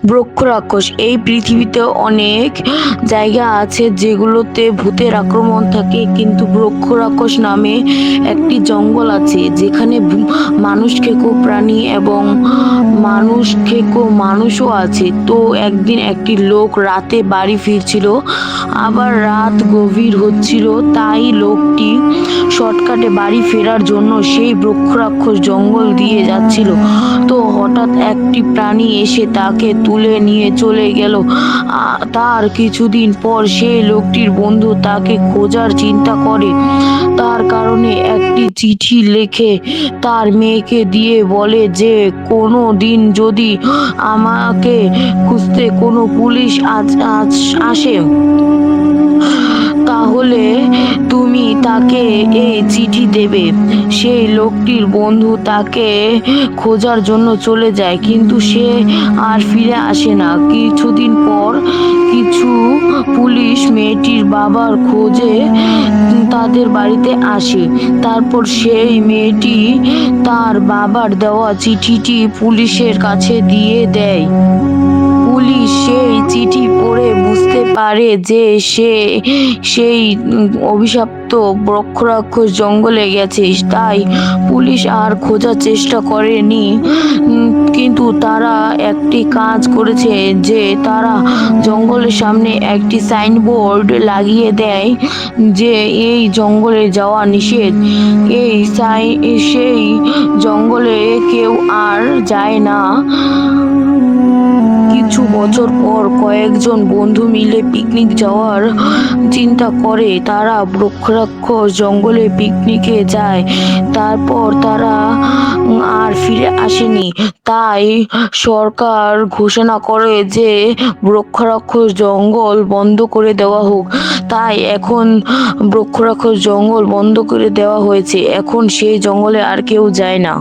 বৃক্ষ রাক্ষস। এই পৃথিবীতে অনেক জায়গা আছে যেগুলোতে ভূতের আক্রমণ থাকে, কিন্তু বৃক্ষ রাক্ষস নামে একটি জঙ্গল আছে যেখানে মানুষ খেকো প্রাণী এবং মানুষ খেকো মানুষও আছে। তো একদিন একটি লোক রাতে বাড়ি ফিরছিল, আবার রাত গভীর হচ্ছিল, তাই লোকটি শর্টকাটে বাড়ি ফেরার জন্য সেই বৃক্ষ রাক্ষস জঙ্গল দিয়ে যাচ্ছিল। তো হঠাৎ একটি প্রাণী এসে তাকে তুলে নিয়ে চলে গেল। তার কিছুদিন পর সেই লোকটির বন্ধু তাকে খোঁজার চিন্তা করে। তার কারণে একটি চিঠি লেখে তার মেয়েকে দিয়ে বলে যে কোনো দিন যদি আমাকে খুঁজতে কোনো পুলিশ আসে, তাহলে তুমি তাকে এই চিঠি দেবে। সেই লোকটির বন্ধু তাকে খোঁজার জন্য চলে যায়, কিন্তু সে আর ফিরে আসে না। কিছুদিন পর কিছু পুলিশ মেয়েটির বাবার খোঁজে তাদের বাড়িতে আসে। তারপর সেই মেয়েটি তার বাবার দেওয়া চিঠিটি পুলিশের কাছে দিয়ে দেয়। পুলিশ সেই চিঠি পড়ে বুঝতে পারে যে সেই অভিশপ্ত বৃক্ষ রাক্ষস জঙ্গলে গেছে। তাই পুলিশ আর খোঁজার চেষ্টা করেনি, কিন্তু তারা একটি কাজ করেছে যে তারা জঙ্গলের সামনে একটি সাইনবোর্ড লাগিয়ে দেয় যে এই জঙ্গলে যাওয়া নিষেধ। সেই জঙ্গলে কেউ আর যায় না। কিছু বছর পর কয়েকজন বন্ধু মিলে পিকনিক যাওয়ার চিন্তা করে। তারা বৃক্ষ রাক্ষস জঙ্গলে পিকনিকে যায়। তারপর তারা আর ফিরে আসেনি। তাই সরকার ঘোষণা করে যে বৃক্ষ রাক্ষস জঙ্গল বন্ধ করে দেওয়া হোক। তাই এখন বৃক্ষ রাক্ষস জঙ্গল বন্ধ করে দেওয়া হয়েছে। এখন সেই জঙ্গলে আর কেউ যায় না।